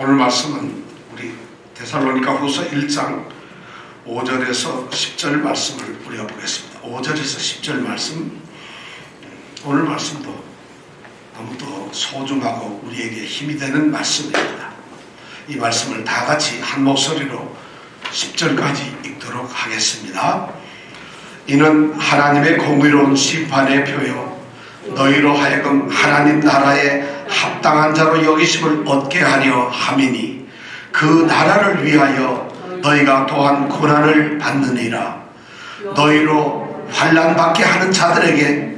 오늘 말씀은 우리 데살로니가 후서 1장 5절에서 10절 말씀을 우리가 보겠습니다. 5절에서 10절 말씀, 오늘 말씀도 너무도 소중하고 우리에게 힘이 되는 말씀입니다. 이 말씀을 다 같이 한 목소리로 10절까지 읽도록 하겠습니다. 이는 하나님의 공의로운 심판의 표요 너희로 하여금 하나님 나라에 합당한 자로 여기심을 얻게 하려 함이니 그 나라를 위하여 너희가 또한 고난을 받느니라. 너희로 환난받게 하는 자들에게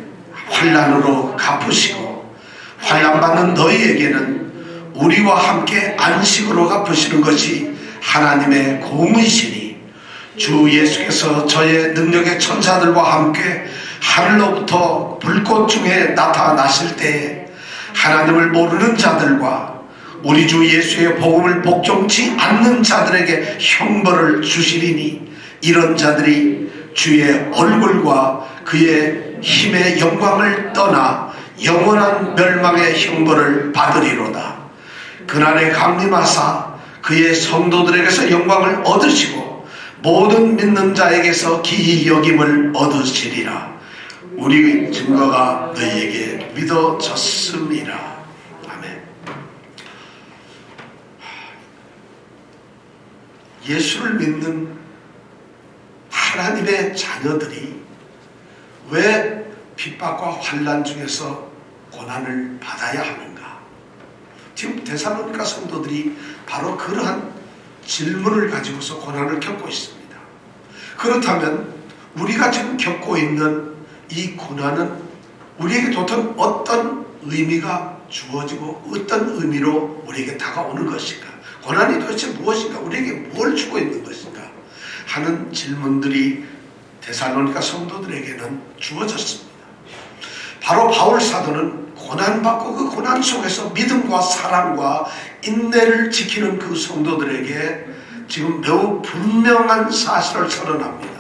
환난으로 갚으시고 환난받는 너희에게는 우리와 함께 안식으로 갚으시는 것이 하나님의 공의시니 주 예수께서 저의 능력의 천사들과 함께 하늘로부터 불꽃 중에 나타나실 때에 하나님을 모르는 자들과 우리 주 예수의 복음을 복종치 않는 자들에게 형벌을 주시리니 이런 자들이 주의 얼굴과 그의 힘의 영광을 떠나 영원한 멸망의 형벌을 받으리로다. 그날에 강림하사 그의 성도들에게서 영광을 얻으시고 모든 믿는 자에게서 기이 여김을 얻으시리라. 우리 증거가 너희에게 믿어졌습니다. 아멘. 예수를 믿는 하나님의 자녀들이 왜 핍박과 환난 중에서 고난을 받아야 하는가? 지금 데살로니가 성도들이 바로 그러한 질문을 가지고서 고난을 겪고 있습니다. 그렇다면 우리가 지금 겪고 있는 이 고난은 우리에게 도대체 어떤 의미가 주어지고 어떤 의미로 우리에게 다가오는 것인가? 고난이 도대체 무엇인가? 우리에게 뭘 주고 있는 것인가? 하는 질문들이 데살로니가 성도들에게는 주어졌습니다. 바로 바울 사도는 고난받고 그 고난 속에서 믿음과 사랑과 인내를 지키는 그 성도들에게 지금 매우 분명한 사실을 선언합니다.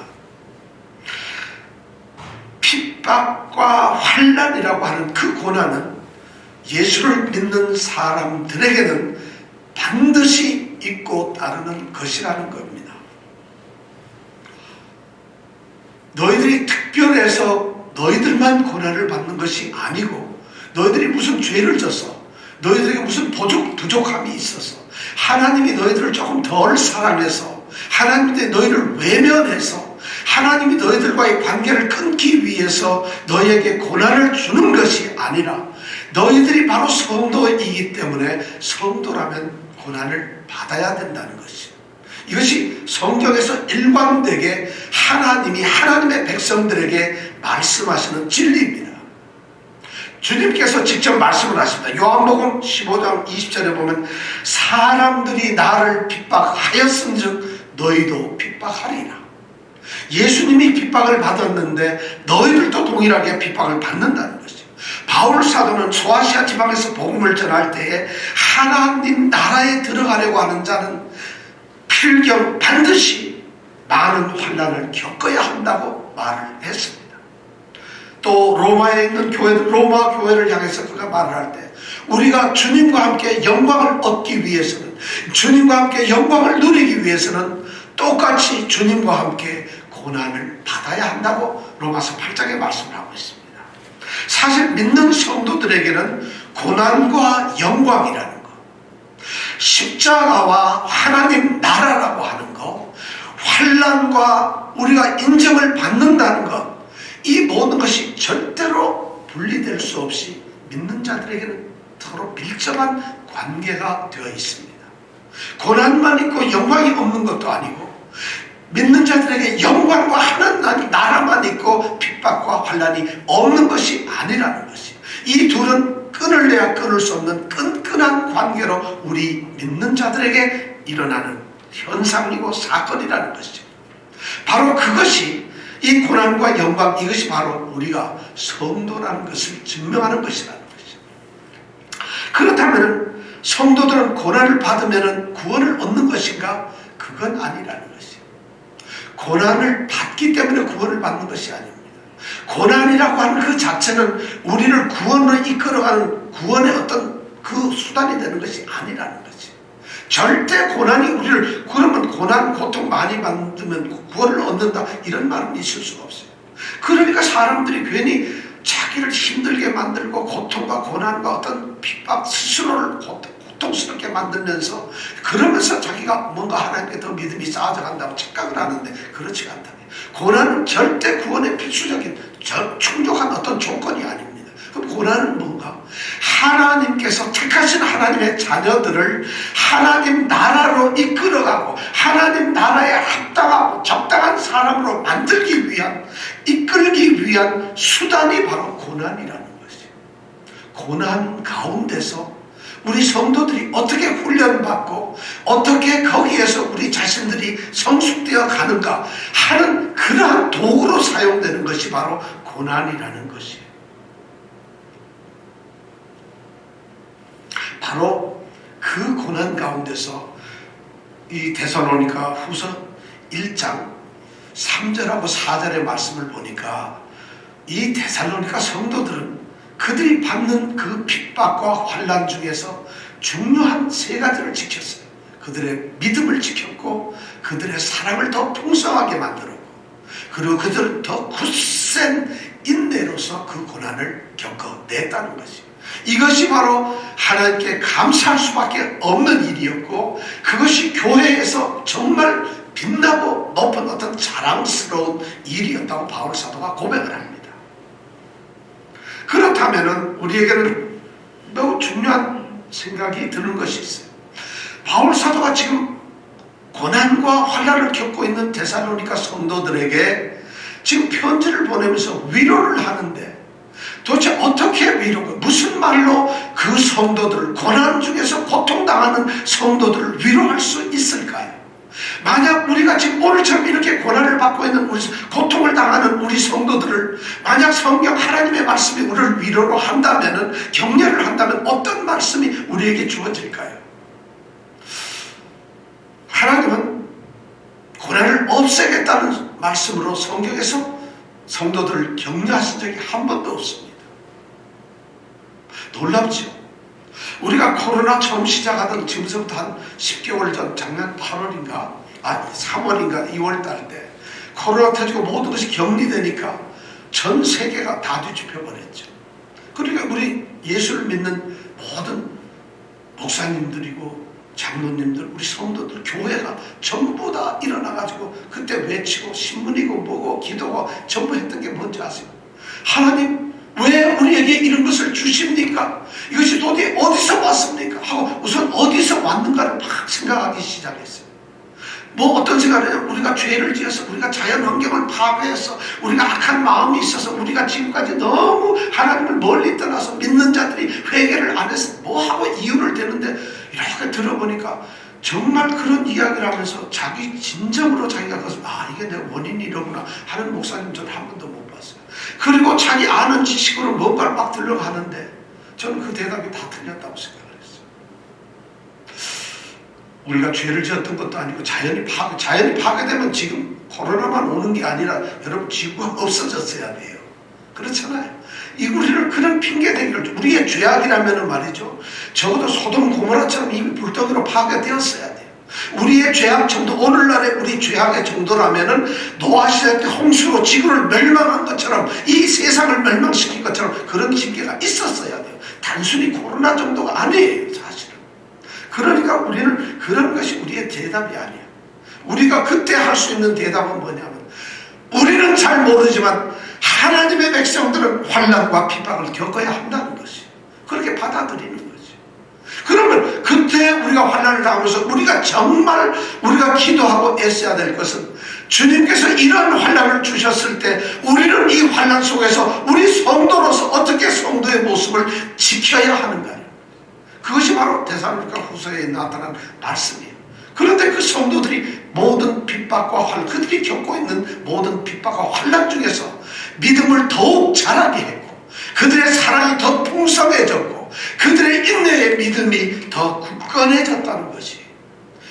핍박과 환난이라고 하는 그 고난은 예수를 믿는 사람들에게는 반드시 있고 따르는 것이라는 겁니다. 너희들이 특별해서 너희들만 고난을 받는 것이 아니고 너희들이 무슨 죄를 져서 너희들에게 무슨 부족함이 있어서 하나님이 너희들을 조금 덜 사랑해서 하나님이 너희를 외면해서 하나님이 너희들과의 관계를 끊기 위해서 너희에게 고난을 주는 것이 아니라 너희들이 바로 성도이기 때문에 성도라면 고난을 받아야 된다는 것이죠. 이것이 성경에서 일관되게 하나님이 하나님의 백성들에게 말씀하시는 진리입니다. 주님께서 직접 말씀을 하십니다. 요한복음 15장 20절에 보면 사람들이 나를 핍박하였은즉 너희도 핍박하리라. 예수님이 핍박을 받았는데 너희들도 동일하게 핍박을 받는다는 것이죠. 바울 사도는 소아시아 지방에서 복음을 전할 때에 하나님 나라에 들어가려고 하는 자는 필경 반드시 많은 환난을 겪어야 한다고 말을 했습니다. 또 로마에 있는 교회들, 로마 교회를 향해서 그가 말을 할 때 우리가 주님과 함께 영광을 얻기 위해서는, 주님과 함께 영광을 누리기 위해서는 똑같이 주님과 함께 고난을 받아야 한다고 로마서 8장에 말씀을 하고 있습니다. 사실 믿는 성도들에게는 고난과 영광이라는 것, 십자가와 하나님 나라라고 하는 것, 환난과 우리가 인정을 받는다는 것, 이 모든 것이 절대로 분리될 수 없이 믿는 자들에게는 서로 밀접한 관계가 되어 있습니다. 고난만 있고 영광이 없는 것도 아니고 믿는 자들에게 영광과 하나님 나라만 있고 핍박과 환난이 없는 것이 아니라는 것이, 이 둘은 끊을래야 끊을 수 없는 끈끈한 관계로 우리 믿는 자들에게 일어나는 현상이고 사건이라는 것이죠. 바로 그것이 이 고난과 영광, 이것이 바로 우리가 성도라는 것을 증명하는 것이라는 것이죠. 그렇다면 성도들은 고난을 받으면 구원을 얻는 것인가? 그건 아니라는 것이죠. 고난을 받기 때문에 구원을 받는 것이 아닙니다. 고난이라고 하는 그 자체는 우리를 구원으로 이끌어가는 구원의 어떤 그 수단이 되는 것이 아니라는 거지. 절대 고난이 우리를, 그러면 고난, 고통 많이 받으면 구원을 얻는다, 이런 말은 있을 수가 없어요. 그러니까 사람들이 괜히 자기를 힘들게 만들고 고통과 고난과 어떤 핍박, 스스로를 고통스럽게 만들면서, 그러면서 자기가 뭔가 하나님께 더 믿음이 쌓아져간다고 착각을 하는데 그렇지가 않다면, 고난은 절대 구원의 필수적인 충족한 어떤 조건이 아닙니다. 그럼 고난은 뭔가? 하나님께서 택하신 하나님의 자녀들을 하나님 나라로 이끌어가고 하나님 나라에 합당하고 적당한 사람으로 만들기 위한, 이끌기 위한 수단이 바로 고난이라는 것이죠. 고난 가운데서 우리 성도들이 어떻게 훈련받고 어떻게 거기에서 우리 자신들이 성숙되어 가는가 하는 그러한 도구로 사용되는 것이 바로 고난이라는 것이에요. 바로 그 고난 가운데서 이 데살로니가 후서 1장 3절하고 4절의 말씀을 보니까, 이 데살로니가 성도들은 그들이 받는 그 핍박과 환난 중에서 중요한 세 가지를 지켰어요. 그들의 믿음을 지켰고, 그들의 사랑을 더 풍성하게 만들었고, 그리고 그들은 더 굳센 인내로서 그 고난을 겪어냈다는 것이에요. 이것이 바로 하나님께 감사할 수밖에 없는 일이었고, 그것이 교회에서 정말 빛나고 높은 어떤 자랑스러운 일이었다고 바울 사도가 고백을 합니다. 그렇다면 우리에게는 매우 중요한 생각이 드는 것이 있어요. 바울 사도가 지금 고난과 환난을 겪고 있는 데살로니가 성도들에게 지금 편지를 보내면서 위로를 하는데, 도대체 어떻게 위로가, 무슨 말로 그 성도들을, 고난 중에서 고통당하는 성도들을 위로할 수 있을까요? 만약 우리가 지금 오늘처럼 이렇게 고난을 받고 있는 우리, 고통을 당하는 우리 성도들을 만약 성경 하나님의 말씀이 우리를 위로로 한다면, 격려를 한다면 어떤 말씀이 우리에게 주어질까요? 하나님은 고난을 없애겠다는 말씀으로 성경에서 성도들을 격려하신 적이 한 번도 없습니다. 놀랍죠? 우리가 코로나 처음 시작하던 지금부터 한 10개월 전, 작년 8월인가 3월인가 2월달 때 코로나 터지고 모든 것이 격리되니까 전 세계가 다 뒤집혀버렸죠. 그러니까 우리 예수를 믿는 모든 목사님들이고 장로님들, 우리 성도들, 교회가 전부 다 일어나가지고 그때 외치고 신문이고 뭐고 기도고 전부 했던 게 뭔지 아세요? 하나님, 왜 우리에게 이런 것을 주십니까? 이것이 도대체 어디서 왔습니까? 하고 우선 어디서 왔는가를 막 생각하기 시작했어요. 뭐 어떤 생각을, 우리가 죄를 지어서, 우리가 자연 환경을 파괴해서, 우리가 악한 마음이 있어서, 우리가 지금까지 너무 하나님을 멀리 떠나서 믿는 자들이 회개를 안 해서 뭐하고 이유를 대는데, 이렇게 들어보니까 정말 그런 이야기를 하면서 자기 진정으로 자기가 그것을, 이게 내 원인이 이러구나 하는 목사님 저는 한 번도 못 봤어요. 그리고 자기 아는 지식으로 뭔가를 막 들려가는데 저는 그 대답이 다 틀렸다고 생각을 했어요. 우리가 죄를 지었던 것도 아니고 자연이 파괴되면 지금 코로나만 오는 게 아니라 여러분 지구가 없어졌어야 돼요. 그렇잖아요. 우리를 그런 핑계대기를, 우리의 죄악이라면 말이죠, 적어도 소돔 고모라처럼 이미 불덩이로 파괴되었어야 돼요. 우리의 죄악 정도, 오늘날의 우리 죄악의 정도라면은 노아 시대 때 홍수로 지구를 멸망한 것처럼, 이 세상을 멸망시킨 것처럼 그런 징계가 있었어야 돼요. 단순히 코로나 정도가 아니에요, 사실은. 그러니까 우리는 그런 것이 우리의 대답이 아니에요. 우리가 그때 할 수 있는 대답은 뭐냐면, 우리는 잘 모르지만 하나님의 백성들은 환난과 핍박을 겪어야 한다는 것이, 그렇게 받아들이는 거지. 그러면 그때 우리가 환난을 당하면서 우리가 정말 우리가 기도하고 애써야 될 것은, 주님께서 이런 환난을 주셨을 때 우리는 이 환난 속에서 우리 성도로서 어떻게 성도의 모습을 지켜야 하는가요? 그것이 바로 데살로니가 후서에 나타난 말씀이에요. 그런데 그 성도들이 모든 핍박과 환난, 그들이 겪고 있는 모든 핍박과 환난 중에서 믿음을 더욱 자라게 했고, 그들의 사랑이 더 풍성해졌고, 그들의 인내의 믿음이 더 굳건해졌다는 것이,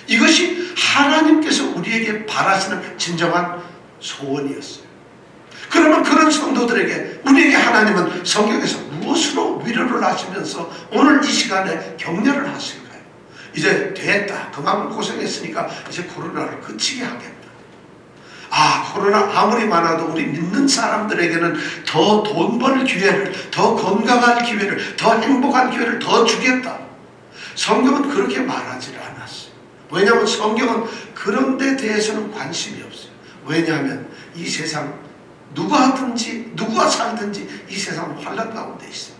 이것이 하나님께서 우리에게 바라시는 진정한 소원이었어요. 그러면 그런 성도들에게, 우리에게 하나님은 성경에서 무엇으로 위로를 하시면서 오늘 이 시간에 격려를 하실까요? 이제 됐다. 그만큼 고생했으니까 이제 코로나를 그치게 하겠다. 코로나 아무리 많아도 우리 믿는 사람들에게는 더 돈 벌 기회를, 더 건강한 기회를, 더 행복한 기회를 더 주겠다. 성경은 그렇게 말하지 않았어요. 왜냐하면 성경은 그런 데 대해서는 관심이 없어요. 왜냐하면 이 세상 누가 하든지 누가 살든지 이 세상은 환난 가운데 있어요.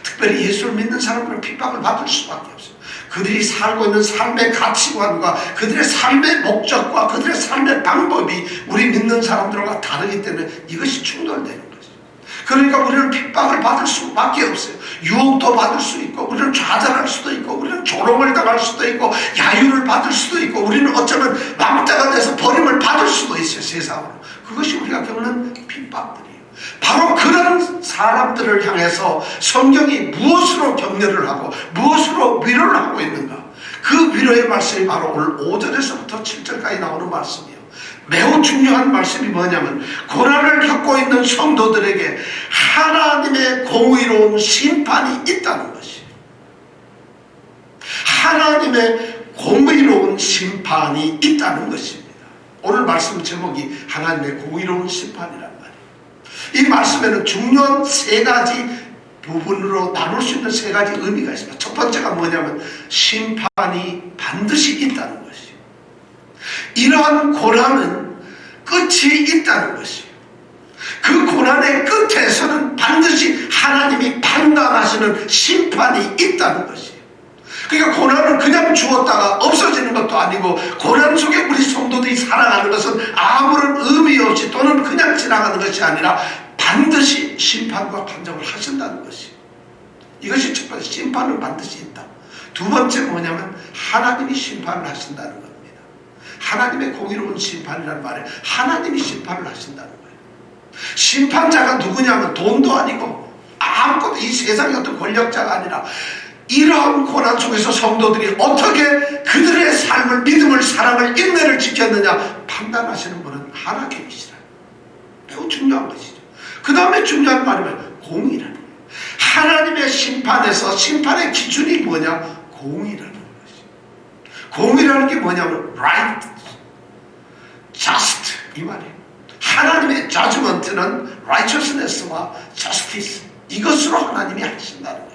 특별히 예수를 믿는 사람들은 핍박을 받을 수밖에 없어요. 그들이 살고 있는 삶의 가치관과 그들의 삶의 목적과 그들의 삶의 방법이 우리 믿는 사람들과 다르기 때문에 이것이 충돌되는 거죠. 그러니까 우리는 핍박을 받을 수밖에 없어요. 유혹도 받을 수 있고, 우리는 좌절할 수도 있고, 우리는 조롱을 당할 수도 있고, 야유를 받을 수도 있고, 우리는 어쩌면 왕따가 돼서 버림을 받을 수도 있어요. 세상으로. 그것이 우리가 겪는 핍박들이에요. 바로 그런 사람들을 향해서 성경이 무엇으로 격려를 하고 무엇으로 위로를 하고 있는가? 그 위로의 말씀이 바로 오늘 5절에서부터 7절까지 나오는 말씀이에요. 매우 중요한 말씀이 뭐냐면, 고난을 겪고 있는 성도들에게 하나님의 공의로운 심판이 있다는 것이에요. 하나님의 공의로운 심판이 있다는 것입니다. 오늘 말씀 제목이 하나님의 공의로운 심판이란 말이에요. 이 말씀에는 중요한 세 가지 부분으로 나눌 수 있는 세 가지 의미가 있습니다. 첫 번째가 뭐냐면 심판이 반드시 있다는 것이에요. 이러한 고난은 끝이 있다는 것이에요. 그 고난의 끝에서는 반드시 하나님이 판단하시는 심판이 있다는 것이에요. 그러니까 고난을 그냥 주었다가 없어지는 것도 아니고, 고난 속에 우리 성도들이 살아가는 것은 아무런 의미 없이 또는 그냥 지나가는 것이 아니라 반드시 심판과 판정을 하신다는 것이에요. 이것이 첫 번째, 심판은 반드시 있다. 두 번째 뭐냐면 하나님이 심판을 하신다는 겁니다. 하나님의 공의로운 심판이라는 말에 하나님이 심판을 하신다는 거예요. 심판자가 누구냐면 돈도 아니고 아무것도 이 세상의 어떤 권력자가 아니라, 이러한 고난 속에서 성도들이 어떻게 그들의 삶을, 믿음을, 사랑을, 인내를 지켰느냐 판단하시는 분은 하나님이시라. 매우 중요한 것이죠. 그 다음에 중요한 말이 공의라는 거예요. 하나님의 심판에서 심판의 기준이 뭐냐? 공의라는 것이죠. 공의라는 게 뭐냐면 right, just 이 말이에요. 하나님의 judgment는 righteousness와 justice, 이것으로 하나님이 하신다는 거예요.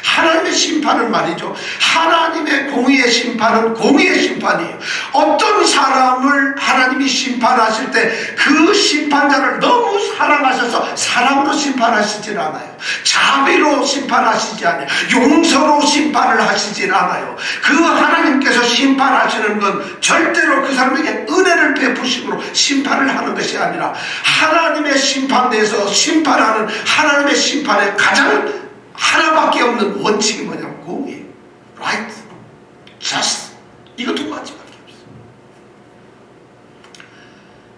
하나님의 심판은 말이죠, 하나님의 공의의 심판은 공의의 심판이에요. 어떤 사람을 하나님이 심판하실 때 그 심판자를 너무 사랑하셔서 사랑으로 심판하시질 않아요. 자비로 심판하시지 않아요. 용서로 심판을 하시질 않아요. 그 하나님께서 심판하시는 건 절대로 그 사람에게 은혜를 베푸심으로 심판을 하는 것이 아니라, 하나님의 심판대에서 심판하는 하나님의 심판의 가장 하나밖에 없는 원칙이 뭐냐면 공의예요. right, just, 이거 두 가지밖에 없어요.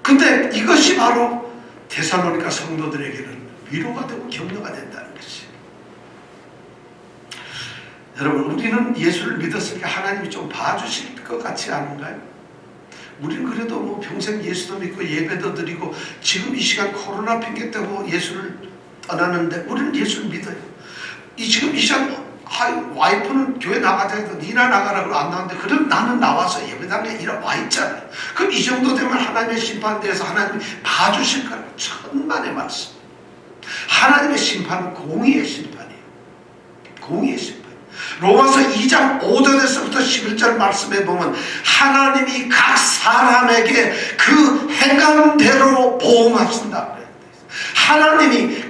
근데 이것이 바로 데살로니가 성도들에게는 위로가 되고 격려가 된다는 것이에요. 여러분, 우리는 예수를 믿었으니까 하나님이 좀 봐주실 것 같지 않은가요? 우리는 그래도 뭐 평생 예수도 믿고 예배도 드리고 지금 이 시간 코로나 핑계 대고 예수를 떠나는데 우리는 예수를 믿어요. 지금 이 시간 와이프는 교회 나가자 해도 니나 나가라고 안 나왔는데, 그럼 나는 나와서 예배당에 와 있잖아요. 그럼 이 정도 되면 하나님의 심판대에서 하나님이 봐주실 거라고. 천만의 말씀. 하나님의 심판은 공의의 심판이에요. 공의의 심판. 로마서 2장 5절에서부터 11절 말씀에 보면 하나님이 각 사람에게 그 행함대로 보응하신다. 하나님이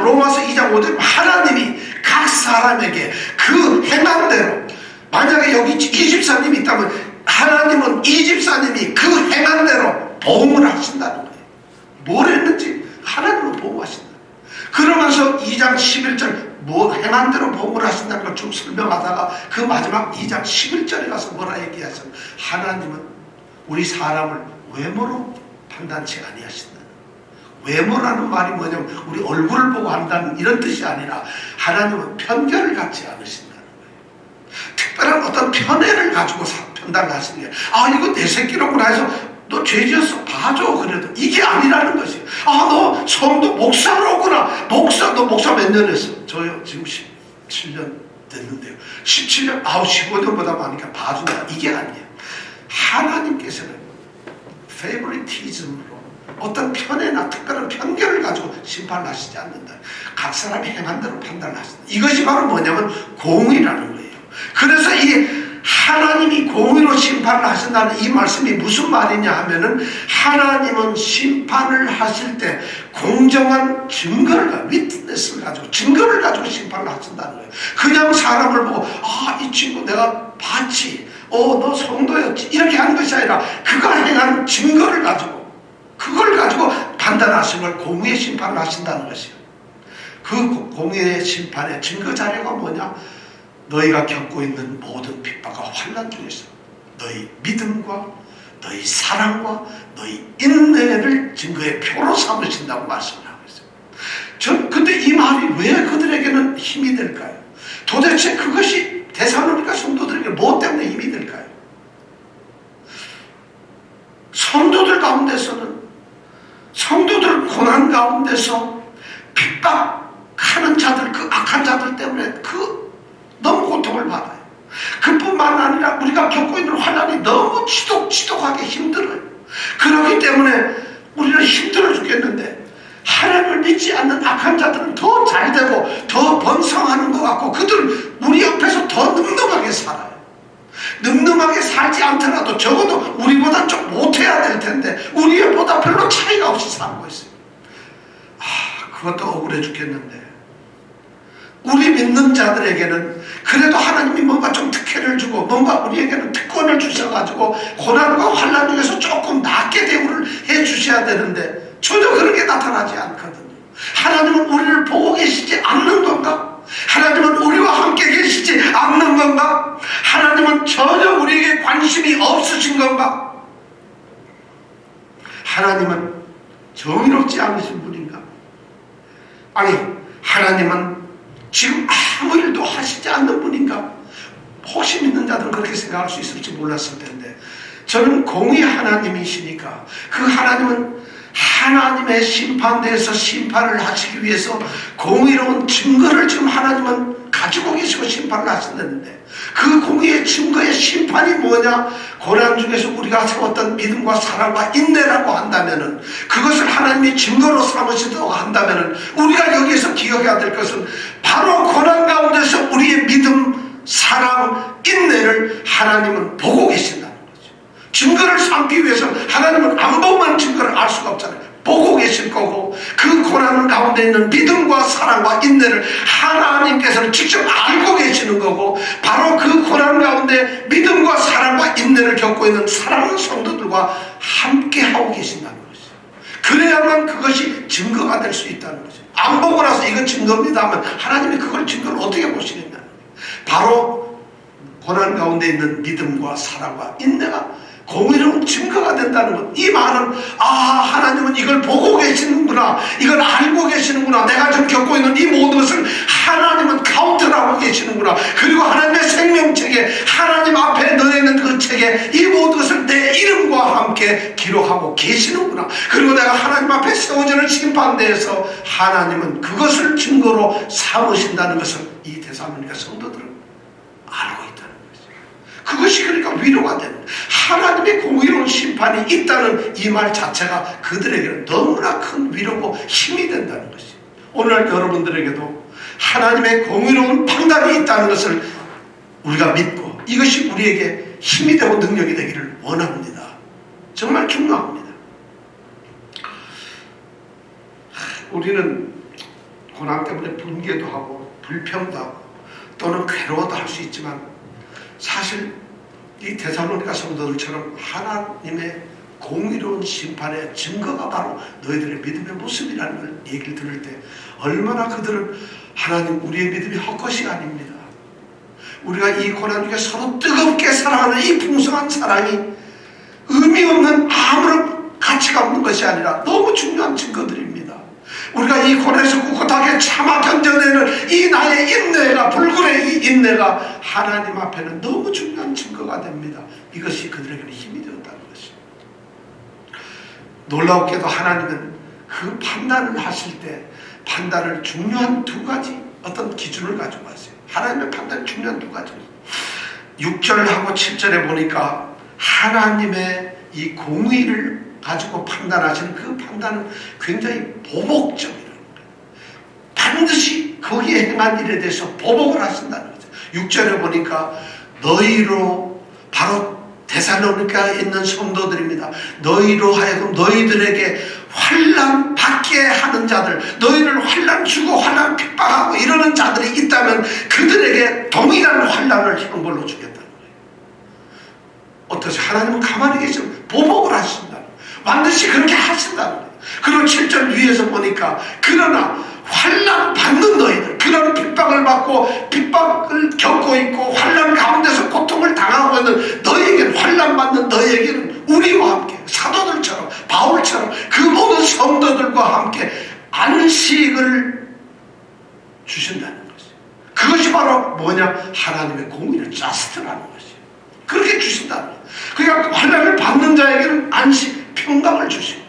로마서 2장 5절 하나님이 각 사람에게 그 행함대로, 만약에 여기 이 집사님이 있다면 하나님은 이 집사님이 그 행함대로 보응을 하신다는 거예요. 뭘 했는지 하나님은 보응하신다. 그러면서 2장 11절 뭐 행함대로 보응을 하신다는 걸 쭉 설명하다가 그 마지막 2장 11절에 가서 뭐라 얘기하셨어요? 하나님은 우리 사람을 외모로 판단치 아니하신다. 외모라는 말이 뭐냐면 우리 얼굴을 보고 한다는 이런 뜻이 아니라, 하나님은 편견을 갖지 않으신다는 거예요. 특별한 어떤 편애를 가지고 판단을 하시는 게, 이거 내 새끼로구나 해서 너 죄지었어 봐줘, 그래도 이게 아니라는 것이에요. 너 성도 목사로구나. 너 목사 몇 년 했어? 저요 지금 17년 됐는데요. 17년, 15년보다 많으니까 봐준다. 이게 아니에요. 하나님께서는 페이보리티즘으로 어떤 편애나 특별한 편견을 가지고 심판을 하시지 않는다. 각 사람이 행한 대로 판단을 하신다. 이것이 바로 뭐냐면 공의라는 거예요. 그래서 이 하나님이 공의로 심판을 하신다는 이 말씀이 무슨 말이냐 하면은, 하나님은 심판을 하실 때 공정한 증거를, 위트네스를 가지고, 증거를 가지고 심판을 하신다는 거예요. 그냥 사람을 보고 이 친구 내가 봤지, 너 성도였지, 이렇게 하는 것이 아니라 그가 행한 증거를 가지고, 그걸 가지고 판단하신 걸 공의의 심판을 하신다는 것이에요. 그 공의의 심판의 증거 자료가 뭐냐? 너희가 겪고 있는 모든 핍박과 환난 중에서 너희 믿음과 너희 사랑과 너희 인내를 증거의 표로 삼으신다고 말씀을 하고 있어요. 근데 이 말이 왜 그들에게는 힘이 될까요? 도대체 그것이 데살로니가 성도들에게 무엇 때문에 힘이 될까요? 성도들 가운데서는, 성도들 고난 가운데서 핍박하는 자들, 그 악한 자들 때문에 너무 고통을 받아요. 그뿐만 아니라 우리가 겪고 있는 환난이 너무 지독하게 힘들어요. 그렇기 때문에 우리는 힘들어 죽겠는데, 하나님을 믿지 않는 악한 자들은 더 잘되고 더 번성하는 것 같고, 그들은 우리 옆에서 더 늠름하게 살아요. 늠름하게 살지 않더라도 적어도 우리보다 좀 못해야 될 텐데 우리보다 별로 차이가 없이 살고 있어요. 그것도 억울해 죽겠는데, 우리 믿는 자들에게는 그래도 하나님이 뭔가 좀 특혜를 주고 뭔가 우리에게는 특권을 주셔가지고 고난과 환난 중에서 조금 낫게 대우를 해 주셔야 되는데 전혀 그런 게 나타나지 않거든요. 하나님은 우리를 보고 계시지 않는 건가? 하나님은 우리와 함께 계시지 않는 건가? 하나님은 전혀 우리에게 관심이 없으신 건가? 하나님은 정의롭지 않으신 분인가? 아니, 하나님은 지금 아무 일도 하시지 않는 분인가? 혹시 믿는 자들은 그렇게 생각할 수 있을지 몰랐을 텐데, 저는 공의 하나님이시니까 그 하나님은 하나님의 심판대에서 심판을 하시기 위해서 공의로운 증거를 지금 하나님은 가지고 계시고 심판을 하신다는데, 그 공의의 증거의 심판이 뭐냐? 고난 중에서 우리가 세웠던 믿음과 사랑과 인내라고 한다면은, 그것을 하나님이 증거로 삼으시도록 한다면은, 우리가 여기에서 기억해야 될 것은 바로 고난 가운데서 우리의 믿음, 사랑, 인내를 하나님은 보고 계신다는 거죠. 증거를 삼기 위해서 하나님은 안 보면 증거를 알 수가 없잖아요. 보고 계실 거고, 그 고난 가운데 있는 믿음과 사랑과 인내를 하나님께서는 직접 알고 계시는 거고, 바로 그 고난 가운데 믿음과 사랑과 인내를 겪고 있는 사랑하는 성도들과 함께 하고 계신다는 거죠. 그래야만 그것이 증거가 될 수 있다는 거죠. 안 보고 나서 이건 증거입니다 하면 하나님이 그걸 증거를 어떻게 보시겠냐는 거예요. 바로 고난 가운데 있는 믿음과 사랑과 인내가 공의로운 증거가 된다는 것. 이 말은 하나님은 이걸 보고 계시는구나, 이걸 알고 계시는구나, 내가 지금 겪고 있는 이 모든 것을 하나님은 카운트를 하고 계시는구나, 그리고 하나님의 생명책에, 하나님 앞에 넣어있는 그 책에 이 모든 것을 내 이름과 함께 기록하고 계시는구나, 그리고 내가 하나님 앞에 세워지는 심판대에서 하나님은 그것을 증거로 삼으신다는 것을 이 데살로니가 성도들은 알고 있다는 거죠. 그것이 그러니까 위로가 되는, 하나님의 공의로운 심판이 있다는 이 말 자체가 그들에게는 너무나 큰 위로고 힘이 된다는 것이죠. 오늘 여러분들에게도 하나님의 공의로운 판단이 있다는 것을 우리가 믿고 이것이 우리에게 힘이 되고 능력이 되기를 원합니다. 정말 중요합니다. 우리는 고난 때문에 분개도 하고 불평도 하고 또는 괴로워도 할 수 있지만, 사실 이 데살로니가 성도들처럼 하나님의 공의로운 심판의 증거가 바로 너희들의 믿음의 모습이라는 걸 얘기를 들을 때 얼마나 그들은 하나님, 우리의 믿음이 헛것이 아닙니다. 우리가 이 고난 중에 서로 뜨겁게 사랑하는 이 풍성한 사랑이 의미 없는 아무런 가치가 없는 것이 아니라 너무 중요한 증거들입니다. 우리가 이 고난에서 꿋꿋하게 참아 견뎌내는 이 나의 인내가, 불굴의 이 인내가 하나님 앞에는 너무 중요한 증거가 됩니다. 이것이 그들에게는 힘이 되었다는 것입니다. 놀라웠게도 하나님은 그 판단을 하실 때 판단을 중요한 두 가지 어떤 기준을 가지고 하세요. 하나님의 판단이 중요한 두 가지. 6절하고 7절에 보니까 하나님의 이 공의를 가지고 판단하시는 그 판단은 굉장히 보복적이라는 거예요. 반드시 거기에 행한 일에 대해서 보복을 하신다는 거죠. 6절에 보니까 너희로, 바로 데살로니가에 있는 성도들입니다. 너희로 하여금 너희들에게 환난 받게 하는 자들, 너희를 환난 주고 환난 핍박하고 이러는 자들이 있다면 그들에게 동일한 환난을 형벌로 주겠다는 거예요. 어떠세요? 하나님은 가만히 계시면 보복을 하신다는 거예요. 반드시 그렇게 하신다는 거예요. 그리고 7절 위에서 보니까 그러나 환난 받는 너희들, 그런 핍박을 받고 핍박을 겪고 있고 환난 가운데서 고통을 당하고 있는 너희에게는, 환난 받는 너희에게는 우리와 함께 사도들처럼 바울처럼 그 모든 성도들과 함께 안식을 주신다는 것이에요. 그것이 바로 뭐냐? 하나님의 공의를 자스트라는 것이에요. 그렇게 주신다는 거예요. 그러니까 환난을 받는 자에게는 안식, 평강을 주시고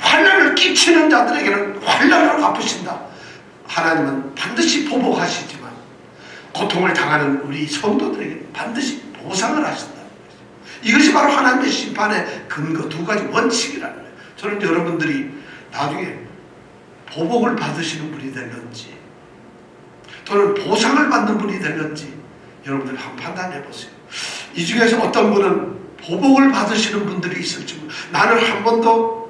환난을 끼치는 자들에게는 환난을 갚으신다. 하나님은 반드시 보복하시지만 고통을 당하는 우리 성도들에게 반드시 보상을 하신다는 거죠. 이것이 바로 하나님의 심판의 근거, 두 가지 원칙이라는 거예요. 저는 여러분들이 나중에 보복을 받으시는 분이 될런지 또는 보상을 받는 분이 될런지 여러분들 한번 판단해 보세요. 이 중에서 어떤 분은 보복을 받으시는 분들이 있을지, 나는 한 번도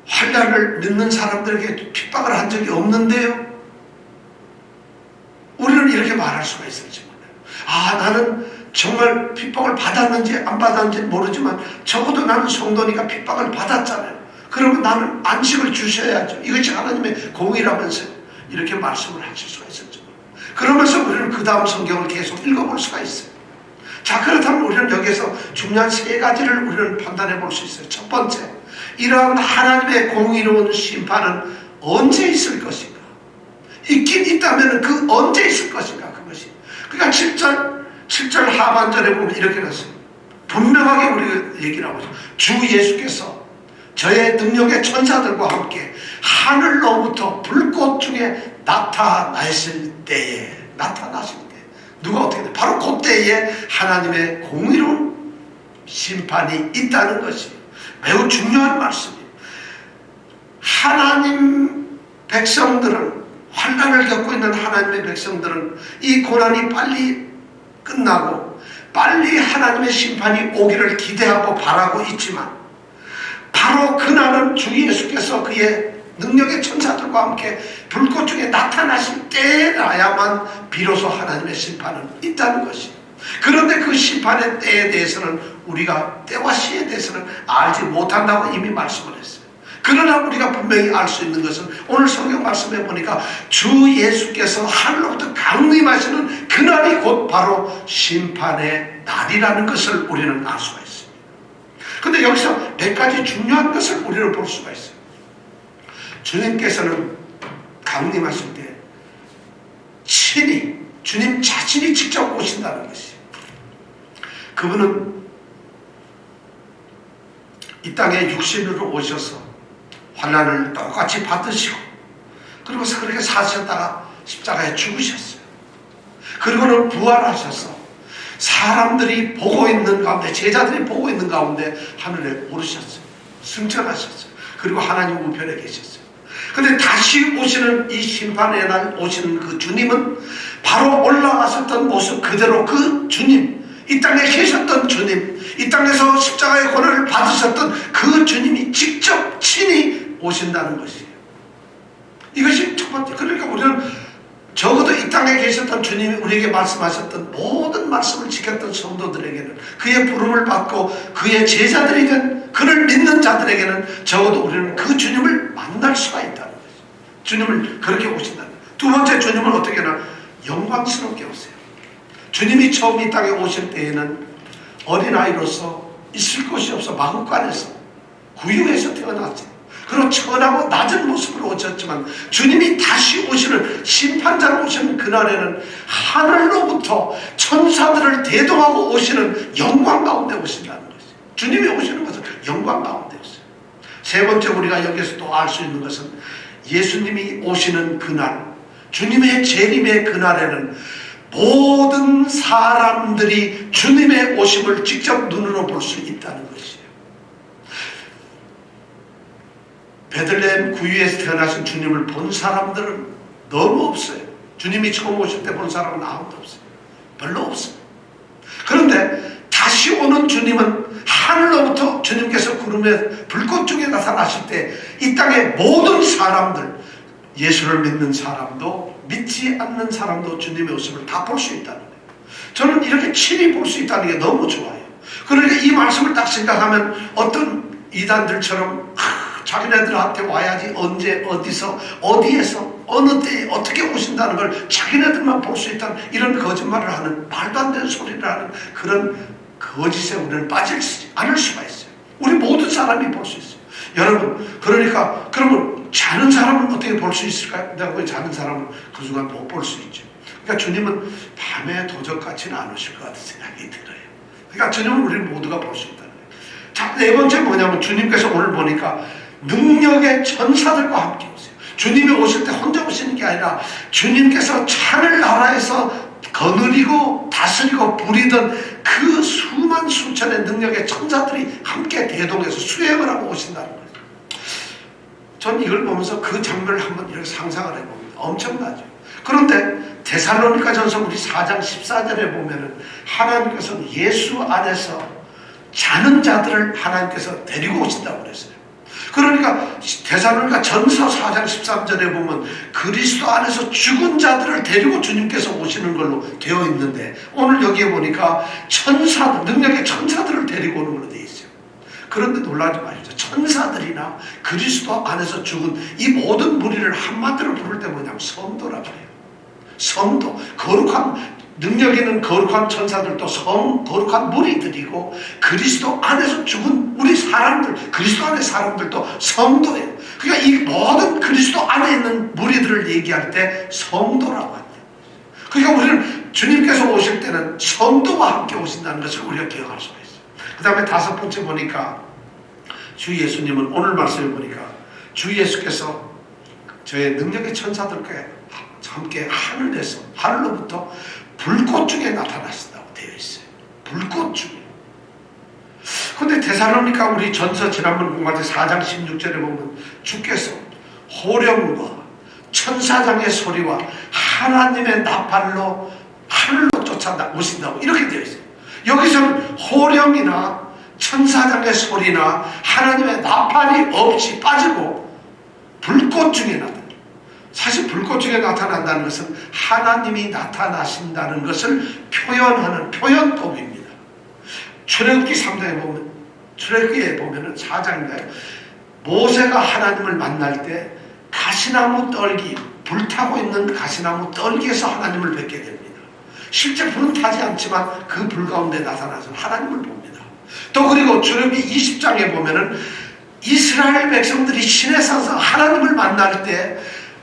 환난을 믿는 사람들에게 핍박을 한 적이 없는데요. 우리는 이렇게 말할 수가 있을지 몰라요. 나는 정말 핍박을 받았는지 안 받았는지 모르지만 적어도 나는 성도니까 핍박을 받았잖아요. 그러면 나는 안식을 주셔야죠. 이것이 하나님의 공의라면서요. 이렇게 말씀을 하실 수가 있을지 몰라요. 그러면서 우리는 그 다음 성경을 계속 읽어볼 수가 있어요. 자, 그렇다면 우리는 여기서 중요한 세 가지를 우리는 판단해 볼 수 있어요. 첫 번째, 이러한 하나님의 공의로운 심판은 언제 있을 것인가? 있긴 있다면 그 언제 있을 것인가? 그것이. 그러니까 7절 하반절에 보면 이렇게 나왔어요. 분명하게 우리가 얘기를 하고 있어요. 주 예수께서 저의 능력의 천사들과 함께 하늘로부터 불꽃 중에 나타나실 때에, 누가 어떻게 돼? 바로 그때에 하나님의 공의로운 심판이 있다는 것이 매우 중요한 말씀이에요. 하나님 백성들은, 환난을 겪고 있는 하나님의 백성들은 이 고난이 빨리 끝나고 빨리 하나님의 심판이 오기를 기대하고 바라고 있지만 바로 그날은 주 예수께서 그의 능력의 천사들과 함께 불꽃 중에 나타나실 때라야만 비로소 하나님의 심판은 있다는 것이에요. 그런데 그 심판의 때에 대해서는 우리가, 때와 시에 대해서는 알지 못한다고 이미 말씀을 했어요. 그러나 우리가 분명히 알 수 있는 것은 오늘 성경 말씀에 보니까 주 예수께서 하늘로부터 강림하시는 그날이 곧 바로 심판의 날이라는 것을 우리는 알 수가 있습니다. 그런데 여기서 몇 가지 중요한 것을 우리는 볼 수가 있어요. 주님께서는 강림하실 때 친히, 주님 자신이 직접 오신다는 것이에요. 그분은 이 땅에 육신으로 오셔서 환난을 똑같이 받으시고 그리고 그렇게 사셨다가 십자가에 죽으셨어요. 그리고는 부활하셔서 사람들이 보고 있는 가운데, 제자들이 보고 있는 가운데 하늘에 오르셨어요. 승천하셨어요. 그리고 하나님 우편에 계셨어요. 근데 다시 오시는 이 심판의 날 오시는 그 주님은 바로 올라가셨던 모습 그대로, 그 주님, 이 땅에 계셨던 주님, 이 땅에서 십자가의 고난을 받으셨던 그 주님이 직접 친히 오신다는 것이에요. 이것이 첫 번째. 그러니까 우리는 적어도 이 땅에 계셨던 주님이 우리에게 말씀하셨던 모든 말씀을 지켰던 성도들에게는, 그의 부름을 받고 그의 제자들이 된 그를 믿는 자들에게는 적어도 우리는 그 주님을 만날 수가 있다는 거죠. 주님을 그렇게 오신다는 거예요. 두 번째, 주님은 어떻게 하나? 영광스럽게 오세요. 주님이 처음 이 땅에 오실 때에는 어린아이로서 있을 곳이 없어 마구간에서 구유에서 태어났죠. 그리고 천하고 낮은 모습으로 오셨지만 주님이 다시 오시는, 심판자로 오시는 그날에는 하늘로부터 천사들을 대동하고 오시는 영광 가운데 오신다는 것이죠. 주님이 오시는 것은 영광 가운데 있어요. 세 번째, 우리가 여기서 또 알 수 있는 것은 예수님이 오시는 그날, 주님의 재림의 그날에는 모든 사람들이 주님의 오심을 직접 눈으로 볼 수 있다는 것이에요. 베들레헴 구유에서 태어나신 주님을 본 사람들은 너무 없어요. 주님이 처음 오실 때 본 사람은 아무도 없어요. 별로 없어요. 그런데 다시 오는 주님은 하늘로부터 주님께서 구름의 불꽃 중에 나타나실 때 이 땅의 모든 사람들, 예수를 믿는 사람도 믿지 않는 사람도 주님의 모습을 다 볼 수 있다는 거예요. 저는 이렇게 친히 볼 수 있다는 게 너무 좋아요. 그러니까 이 말씀을 딱 생각하면 어떤 이단들처럼 자기네들한테 와야지 언제 어디서 어디에서 어느 때에 어떻게 오신다는 걸 자기네들만 볼 수 있다는 이런 거짓말을 하는 말도 안 되는 소리를 하는 그런 거짓에 우리는 빠지지 않을 수가 있어요. 우리 모든 사람이 볼 수 있어요. 여러분, 그러니까 그러면 자는 사람은 어떻게 볼 수 있을까요? 내가 왜 자는 사람은 그 순간 못 볼 수 있죠. 그러니까 주님은 밤에 도적같이는 안 오실 것 같은 생각이 들어요. 그러니까 주님은 우리 모두가 볼 수 있다는 거예요. 자, 네 번째 뭐냐면 주님께서 오늘 보니까 능력의 천사들과 함께 오세요. 주님이 오실 때 혼자 오시는 게 아니라 주님께서 하늘 나라에서 거느리고 다스리고 부리던 그 수만 수천의 능력의 천사들이 함께 대동해서 수행을 하고 오신다는 거예요. 전 이걸 보면서 그 장면을 한번 이렇게 상상을 해봅니다. 엄청나죠. 그런데 데살로니가전서 우리 4장 14절에 보면은 하나님께서는 예수 안에서 자는 자들을 하나님께서 데리고 오신다고 그랬어요. 그러니까 데살로니가 전서 4장 13절에 보면 그리스도 안에서 죽은 자들을 데리고 주님께서 오시는 걸로 되어 있는데 오늘 여기에 보니까 천사들, 능력의 천사들을 데리고 오는 걸로 되어 있어요. 그런데 놀라지 마십시오. 천사들이나 그리스도 안에서 죽은 이 모든 무리를 한마디로 부를 때 뭐냐면 성도라고 해요. 성도, 거룩한 능력 있는 거룩한 천사들도 거룩한 무리들이고 그리스도 안에서 죽은 우리 사람들, 그리스도 안의 사람들도 성도예요. 그러니까 이 모든 그리스도 안에 있는 무리들을 얘기할 때 성도라고 합니다. 그러니까 우리는 주님께서 오실 때는 성도와 함께 오신다는 것을 우리가 기억할 수가 있어요. 그 다음에 다섯 번째 보니까 주 예수님은 오늘 말씀을 보니까 주 예수께서 저의 능력의 천사들과 함께 하늘에서 하늘로부터 불꽃 중에 나타나신다고 되어 있어요. 불꽃 중에. 근데 데살로니가 우리 전서 지난번 공부할 때 4장 16절에 보면 주께서 호령과 천사장의 소리와 하나님의 나팔로 하늘로 쫓아 오신다고 이렇게 되어 있어요. 여기서는 호령이나 천사장의 소리나 하나님의 나팔이 없이 빠지고 불꽃 중에 나타나요. 사실 불꽃 중에 나타난다는 것은 하나님이 나타나신다는 것을 표현하는 표현법입니다. 출애굽기 3장에 보면, 출애굽기에 보면은 4장인가요? 모세가 하나님을 만날 때 가시나무 떨기, 불타고 있는 가시나무 떨기에서 하나님을 뵙게 됩니다. 실제 불은 타지 않지만 그 불 가운데 나타나서 하나님을 봅니다. 또 그리고 출애굽기 20장에 보면은 이스라엘 백성들이 시내산에서 하나님을 만날 때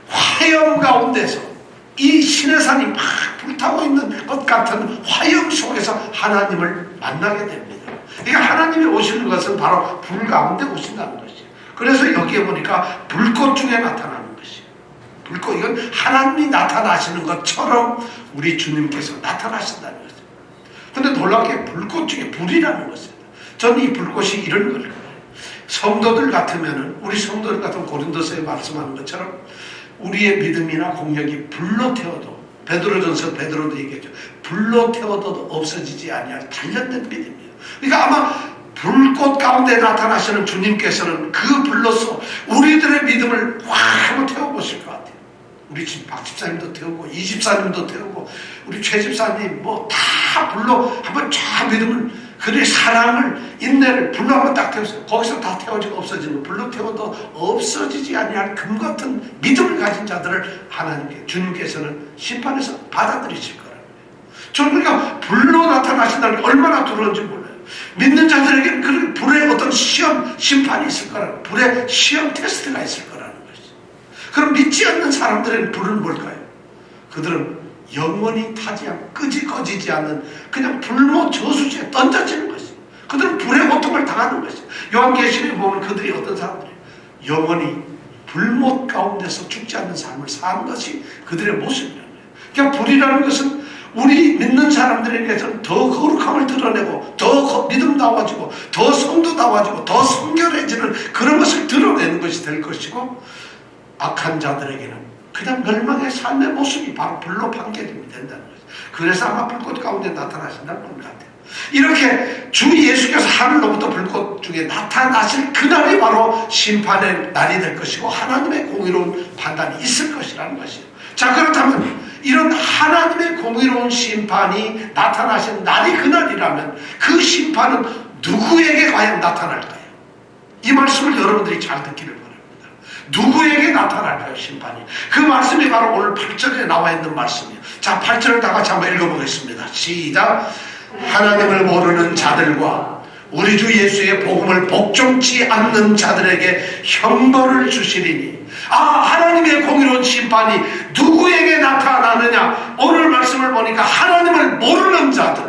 화염 가운데서 이 시내산이 막 불타고 있는 것 같은 화염 속에서 하나님을 만나게 됩니다. 그러니까 하나님이 오시는 것은 바로 불 가운데 오신다는 것이에요. 그래서 여기에 보니까 불꽃 중에 나타나는 것이에요. 불꽃, 이건 하나님이 나타나시는 것처럼 우리 주님께서 나타나신다는 것이에요. 그런데 놀랍게 불꽃 중에 불이라는 것입니다. 저는 이 불꽃이 이런 걸 거예요. 성도들 같으면은, 우리 성도들 같은 고린도서에 말씀하는 것처럼 우리의 믿음이나 공력이 불로 태워도, 베드로전서 베드로도 얘기했죠. 불로 태워도 없어지지 아니할 단련된 믿음이에요. 그러니까 아마 불꽃 가운데 나타나시는 주님께서는 그 불로서 우리들의 믿음을 확 한번 태워보실 것 같아요. 우리 집 박 집사님도 태우고 이 집사님도 태우고 우리 최 집사님 뭐 다 불로 한번 쫙 믿음을, 그들의 사랑을, 인내를 불로 한번 딱 태웠어요. 거기서 다 태워지고 없어지는, 불로 태워도 없어지지 아니할 금 같은 믿음을 가진 자들을 하나님께, 주님께서는 심판에서 받아들이실 거라는 거예요. 저는 그러니까 불로 나타나신다는 게 얼마나 두려운지 몰라요. 믿는 자들에게는 그 불의 어떤 시험, 심판이 있을 거라는, 불의 시험 테스트가 있을 거라는 것이죠. 그럼 믿지 않는 사람들의 불은 뭘까요? 그들은 영원히 타지 않고 꺼지지 않는 그냥 불모 저수지에 던져지는 것이에요. 그들은 불의 고통을 당하는 것이에요. 요한계시록에 보면 그들이 어떤 사람들이에요? 영원히 불못 가운데서 죽지 않는 삶을 사는 것이 그들의 모습이라는 거예요. 그러니까 불이라는 것은 우리 믿는 사람들에게서는 더 거룩함을 드러내고 더 믿음다워지고 더 성도다워지고 더 성결해지는 그런 것을 드러내는 것이 될 것이고, 악한 자들에게는 그냥 멸망의 삶의 모습이 바로 불로 판결이 된다는 거죠. 그래서 아마 불꽃 가운데 나타나신다는 것 같아요. 이렇게 주 예수께서 하늘로부터 불꽃 중에 나타나실 그날이 바로 심판의 날이 될 것이고 하나님의 공의로운 판단이 있을 것이라는 것이에요. 자, 그렇다면 이런 하나님의 공의로운 심판이 나타나신 날이 그날이라면 그 심판은 누구에게 과연 나타날까요? 이 말씀을 여러분들이 잘 듣기를 바랍니다. 누구에게 나타날까요, 심판이? 그 말씀이 바로 오늘 8절에 나와 있는 말씀이에요. 자, 8절을 다 같이 한번 읽어보겠습니다. 시작. 하나님을 모르는 자들과 우리 주 예수의 복음을 복종치 않는 자들에게 형벌을 주시리니. 하나님의 공의로운 심판이 누구에게 나타나느냐? 오늘 말씀을 보니까 하나님을 모르는 자들,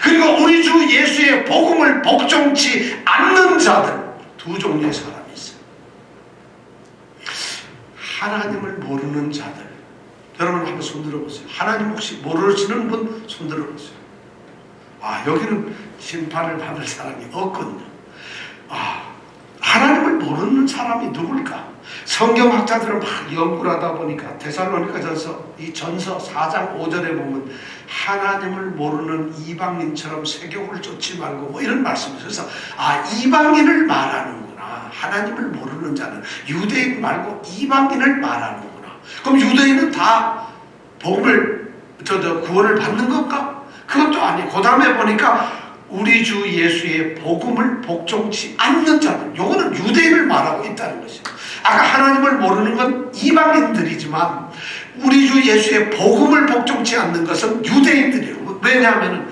그리고 우리 주 예수의 복음을 복종치 않는 자들, 두 종류의 사람이 있어요. 하나님을 모르는 자들, 여러분 한번 손 들어보세요. 하나님 혹시 모르시는 분 손 들어보세요. 여기는 심판을 받을 사람이 없거든요. 하나님을 모르는 사람이 누굴까? 성경학자들은 막 연구를 하다 보니까 데살로니가전서 이 전서 4장 5절에 보면 하나님을 모르는 이방인처럼 세욕을 쫓지 말고 뭐 이런 말씀이 있어서 이방인을 말하는구나. 하나님을 모르는 자는 유대인 말고 이방인을 말하는구나. 그럼 유대인은 다 복음을 구원을 받는 건가? 그것도 아니고, 그 다음에 보니까 우리 주 예수의 복음을 복종치 않는 자들, 요거는 유대인을 말하고 있다는 것이에요. 아까 하나님을 모르는 건 이방인들이지만 우리 주 예수의 복음을 복종치 않는 것은 유대인들이에요. 왜냐하면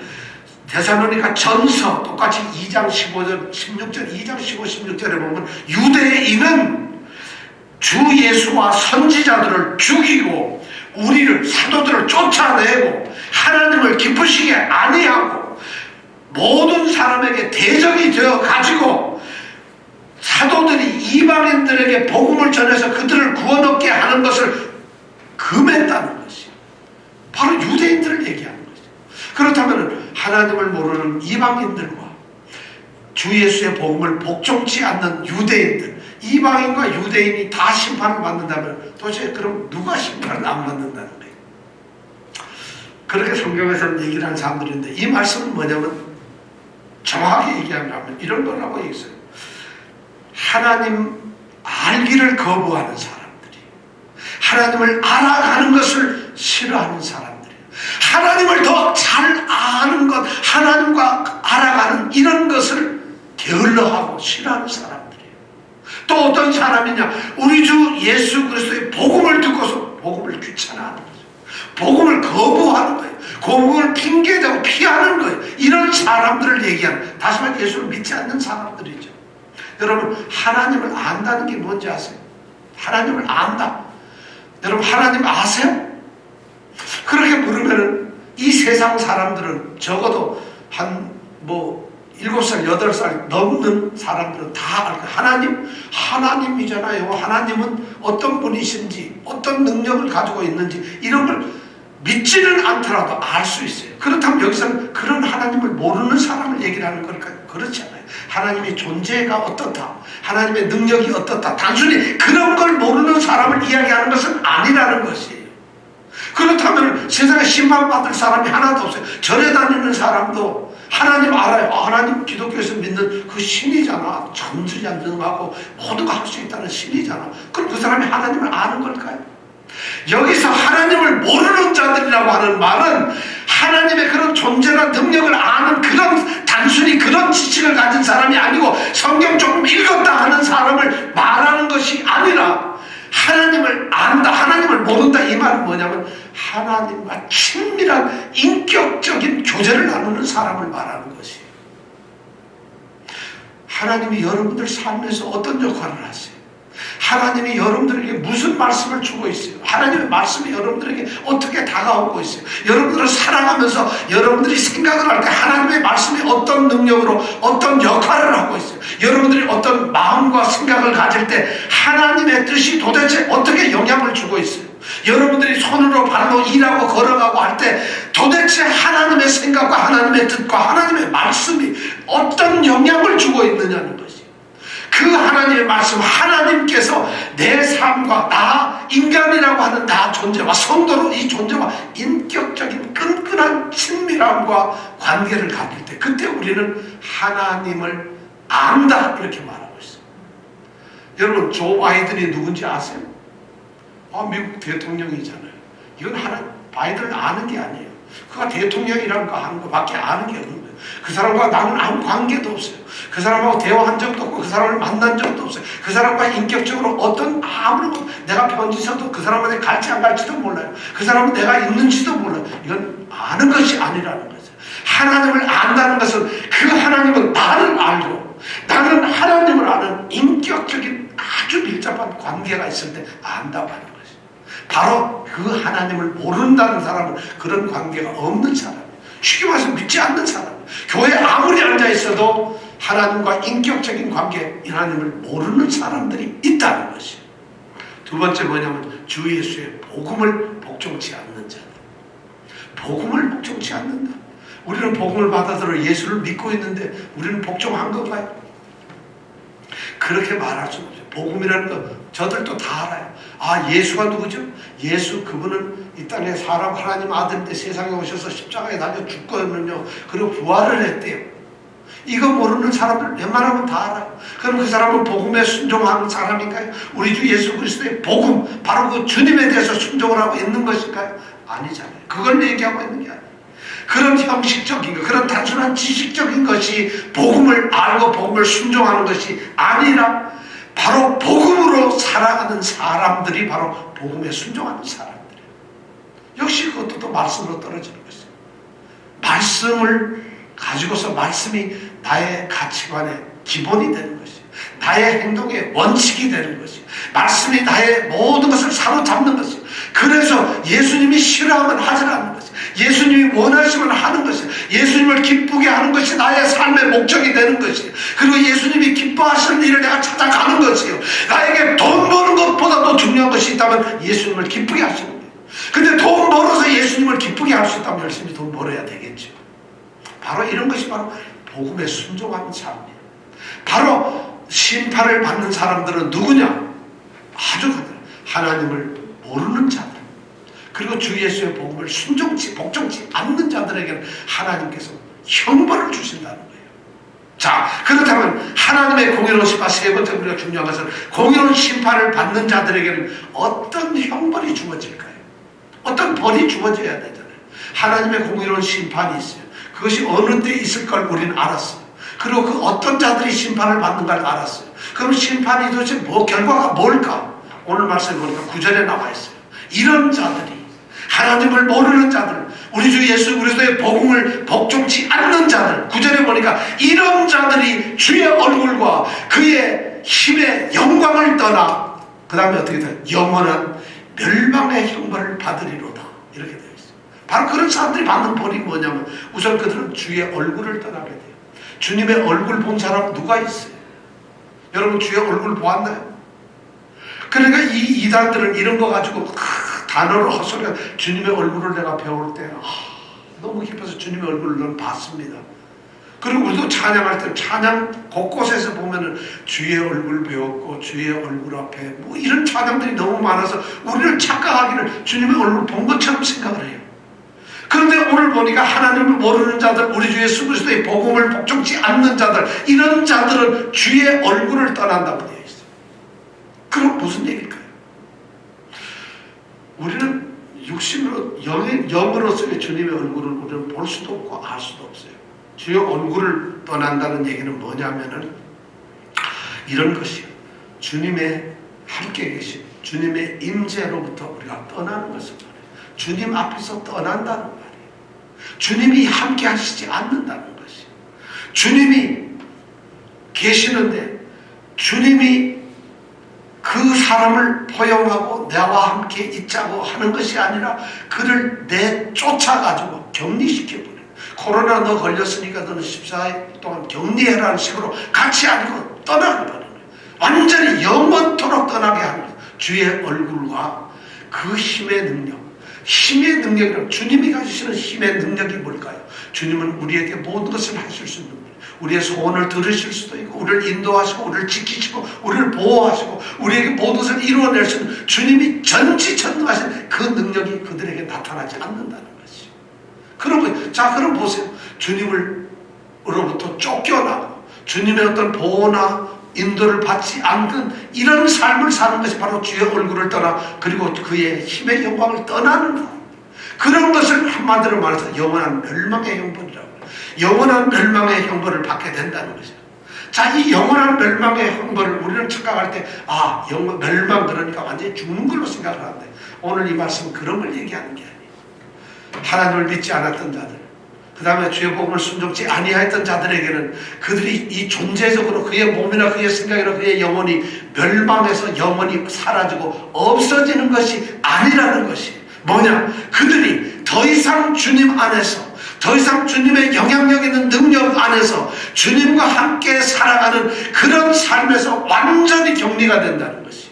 데살로니가 전서 똑같이 2장 15절 16절 2장 15, 16절에 보면 유대인은 주 예수와 선지자들을 죽이고 우리를 사도들을 쫓아내고 하나님을 기쁘시게 아니하고 모든 사람에게 대적이 되어 가지고 사도들이 이방인들에게 복음을 전해서 그들을 구원 얻게 하는 것을 금했다는 것이 바로 유대인들을 얘기하는 것이죠. 그렇다면 하나님을 모르는 이방인들과 주 예수의 복음을 복종치 않는 유대인들, 이방인과 유대인이 다 심판을 받는다면 도대체 그럼 누가 심판을 안 받는다는 거예요? 그렇게 성경에서는 얘기를 하는 사람들인데, 이 말씀은 뭐냐면 정확하게 얘기하면 이런 거라고 얘기했어요. 하나님 알기를 거부하는 사람들이, 하나님을 알아가는 것을 싫어하는 사람들이, 하나님을 더 잘 아는 것, 하나님과 알아가는 이런 것을 게을러하고 싫어하는 사람들이에요. 또 어떤 사람이냐? 우리 주 예수 그리스도의 복음을 듣고서 복음을 귀찮아하는 거죠. 복음을 거부하는 거예요. 복음을 핑계대고 피하는 거예요. 이런 사람들을 얘기하는, 다시 말해 예수를 믿지 않는 사람들이죠. 여러분, 하나님을 안다는 게 뭔지 아세요? 하나님을 안다. 여러분, 하나님 아세요? 그렇게 물으면은 이 세상 사람들은 적어도 한 7살, 8살 넘는 사람들은 다 알고, 하나님이잖아요. 하나님은 어떤 분이신지, 어떤 능력을 가지고 있는지, 이런 걸 믿지는 않더라도 알 수 있어요. 그렇다면 여기서는 그런 하나님을 모르는 사람을 얘기를 하는 걸까요? 그렇지 않아요. 하나님의 존재가 어떻다, 하나님의 능력이 어떻다, 단순히 그런 걸 모르는 사람을 이야기하는 것은 아니라는 것이에요. 그렇다면 세상에 심판받을 사람이 하나도 없어요. 절에 다니는 사람도 하나님 알아요. 하나님 기독교에서 믿는 그 신이잖아. 전지전능하고 모두가 할 수 있다는 신이잖아. 그럼 그 사람이 하나님을 아는 걸까요? 여기서 하나님을 모르는 자들이라고 하는 말은 하나님의 그런 존재나 능력을 아는 그런 단순히 그런 지식을 가진 사람이 아니고 성경 조금 읽었다 하는 사람을 말하는 것이 아니라 하나님을 안다, 하나님을 모른다, 이 말은 뭐냐면 하나님과 친밀한 인격적인 교제를 나누는 사람을 말하는 것이에요. 하나님이 여러분들 삶에서 어떤 역할을 하세요? 하나님이 여러분들에게 무슨 말씀을 주고 있어요? 하나님의 말씀이 여러분들에게 어떻게 다가오고 있어요? 여러분들을 살아가면서 여러분들이 생각을 할 때 하나님의 말씀이 어떤 능력으로 어떤 역할을 하고 있어요? 여러분들이 어떤 마음과 생각을 가질 때 하나님의 뜻이 도대체 어떻게 영향을 주고 있어요? 여러분들이 손으로 발로 일하고 걸어가고 할 때 도대체 하나님의 생각과 하나님의 뜻과 하나님의 말씀이 어떤 영향을 주고 있느냐는 것이, 그 하나님의 말씀, 하나님께서 내 삶과 나 인간이라고 하는 나 존재와 성도로 이 존재와 인격적인 끈끈한 친밀함과 관계를 가질 때 그때 우리는 하나님을 안다 이렇게 말하고 있어요. 여러분 조 바이든이 누군지 아세요? 미국 대통령이잖아요. 이건 바이든을 아는 게 아니에요. 그가 대통령이라는 거 하는 것밖에 아는 게 없는 거예요. 그 사람과 나는 아무 관계도 없어요. 그 사람하고 대화한 적도 없고 그 사람을 만난 적도 없어요. 그 사람과 인격적으로 아무런 내가 편지 써도 그 사람한테 갈지 안 갈지도 몰라요. 그 사람은 내가 있는지도 몰라요. 이건 아는 것이 아니라는 거죠. 하나님을 안다는 것은 그 하나님은 나를 알고 나는 하나님을 아는 인격적인 아주 밀접한 관계가 있을 때 안다고 하는 거죠. 바로 그 하나님을 모른다는 사람은 그런 관계가 없는 사람이에요. 쉽게 말해서 믿지 않는 사람. 교회에 아무리 앉아 있어도 하나님과 인격적인 관계, 하나님을 모르는 사람들이 있다는 것이에요. 두 번째 뭐냐면 주 예수의 복음을 복종치 않는 자들. 복음을 복종치 않는다. 우리는 복음을 받아들여 예수를 믿고 있는데 우리는 복종한 건가요? 그렇게 말할 수는 없어요. 복음이라는 거 저들도 다 알아요. 예수가 누구죠? 예수 그분은 이 땅에 사람 하나님 아들인데 세상에 오셔서 십자가에 달려 죽거든요. 그리고 부활을 했대요. 이거 모르는 사람들 웬만하면 다 알아요. 그럼 그 사람은 복음에 순종하는 사람인가요? 우리 주 예수 그리스도의 복음, 바로 그 주님에 대해서 순종을 하고 있는 것일까요? 아니잖아요. 그걸 얘기하고 있는 게 아니에요. 그런 형식적인 것, 그런 단순한 지식적인 것이 복음을 알고 복음을 순종하는 것이 아니라 바로 복음으로 살아가는 사람들이 바로 복음에 순종하는 사람들이에요. 역시 그것도 또 말씀으로 떨어지는 것이에요. 말씀을 가지고서 말씀이 나의 가치관의 기본이 되는 것이에요. 나의 행동의 원칙이 되는 것이에요. 말씀이 나의 모든 것을 사로잡는 것이에요. 그래서 예수님이 싫어하면 하지 않는 것이에요. 예수님이 원하시면 하는 것이에요. 예수님을 기쁘게 하는 것이 나의 삶의 목적이 되는 것이에요. 그리고 예수님이 기뻐하시는 일을 내가 찾아가는 것이에요. 나에게 돈 버는 것보다도 중요한 것이 있다면 예수님을 기쁘게 하시는 거예요. 근데 돈 벌어서 예수님을 기쁘게 할 수 있다면 열심히 돈 벌어야 되겠죠. 바로 이런 것이 바로 복음에 순종하는 삶이에요. 바로 심판을 받는 사람들은 누구냐? 아주 하나님을 모르는 자들, 그리고 주 예수의 복음을 복종치 않는 자들에게는 하나님께서 형벌을 주신다는 거예요. 자, 그렇다면 하나님의 공의로운 심판, 세 번째 우리가 중요한 것은 공의로운 심판을 받는 자들에게는 어떤 형벌이 주어질까요? 어떤 벌이 주어져야 되잖아요. 하나님의 공의로운 심판이 있어요. 그것이 어느 때 있을 걸 우리는 알았어요. 그리고 그 어떤 자들이 심판을 받는가를 알았어요. 그럼 심판이 도대체 결과가 뭘까? 오늘 말씀에 보니까 9절에 나와 있어요. 이런 자들이, 하나님을 모르는 자들, 우리 주 예수 그리스도의 복음을 복종치 않는 자들, 9절에 보니까 이런 자들이 주의 얼굴과 그의 힘의 영광을 떠나 그 다음에 어떻게 돼요? 영원한 멸망의 형벌을 받으리로다. 이렇게 되어 있어요. 바로 그런 사람들이 받는 벌이 뭐냐면 우선 그들은 주의 얼굴을 떠나게 돼요. 주님의 얼굴 본 사람 누가 있어요? 여러분 주의 얼굴 보았나요? 그러니까 이 이단들은 이런 거 가지고 단어로 헛소리가, 주님의 얼굴을 내가 배울 때 너무 깊어서 주님의 얼굴을 난 봤습니다. 그리고 우리도 찬양할 때 찬양 곳곳에서 보면은 주의 얼굴 배웠고 주의 얼굴 앞에 뭐 이런 찬양들이 너무 많아서 우리를 착각하기를 주님의 얼굴 본 것처럼 생각을 해요. 그런데 오늘 보니까 하나님을 모르는 자들, 우리 주 예수 그리스도의 복음을 복종치 않는 자들, 이런 자들은 주의 얼굴을 떠난다고 되어 있어요. 그럼 무슨 얘기일까요? 우리는 육신으로 영으로서의 주님의 얼굴을 우리는 볼 수도 없고 알 수도 없어요. 주의 얼굴을 떠난다는 얘기는 뭐냐면은 이런 것이요. 주님의 함께 계신 주님의 임재로부터 우리가 떠나는 것을 말해요. 주님 앞에서 떠난다는 말이에요. 주님이 함께 하시지 않는다는 것이에요. 주님이 계시는데 주님이 그 그 사람을 포용하고 나와 함께 있자고 하는 것이 아니라 그를 내쫓아가지고 격리시켜버려요. 코로나 너 걸렸으니까 너는 14일 동안 격리해라는 식으로 같이 아니고 떠나게 버려요. 완전히 영원토록 떠나게 하는 거예요. 주의 얼굴과 그 힘의 능력. 힘의 능력이란 주님이 가지시는 힘의 능력이 뭘까요? 주님은 우리에게 모든 것을 하실 수 있는 거예요. 우리의 소원을 들으실 수도 있고, 우리를 인도하시고, 우리를 지키시고, 우리를 보호하시고, 우리에게 모든 것을 이루어낼 수 있는 주님이 전지전능하신 그 능력이 그들에게 나타나지 않는다는 것이죠. 그럼, 자, 그럼 보세요. 주님으로부터 쫓겨나고, 주님의 어떤 보호나 인도를 받지 않는 이런 삶을 사는 것이 바로 주의 얼굴을 떠나, 그리고 그의 힘의 영광을 떠나는 것. 그런 것을 한마디로 말해서 영원한 멸망의 형벌이라고 해요. 영원한 멸망의 형벌을 받게 된다는 것이죠. 자, 이 영원한 멸망의 형벌을 우리는 착각할 때, 아, 멸망 그러니까 완전히 죽는 걸로 생각을 하는데, 오늘 이 말씀은 그런 걸 얘기하는 게 아니에요. 하나님을 믿지 않았던 자들, 그 다음에 주의 복음을 순종치 아니하였던 자들에게는 그들이 이 존재적으로 그의 몸이나 그의 생각이나 그의 영혼이 멸망해서 영원히 사라지고 없어지는 것이 아니라는 것이 뭐냐? 그들이 더 이상 주님 안에서, 더 이상 주님의 영향력 있는 능력 안에서 주님과 함께 살아가는 그런 삶에서 완전히 격리가 된다는 것이.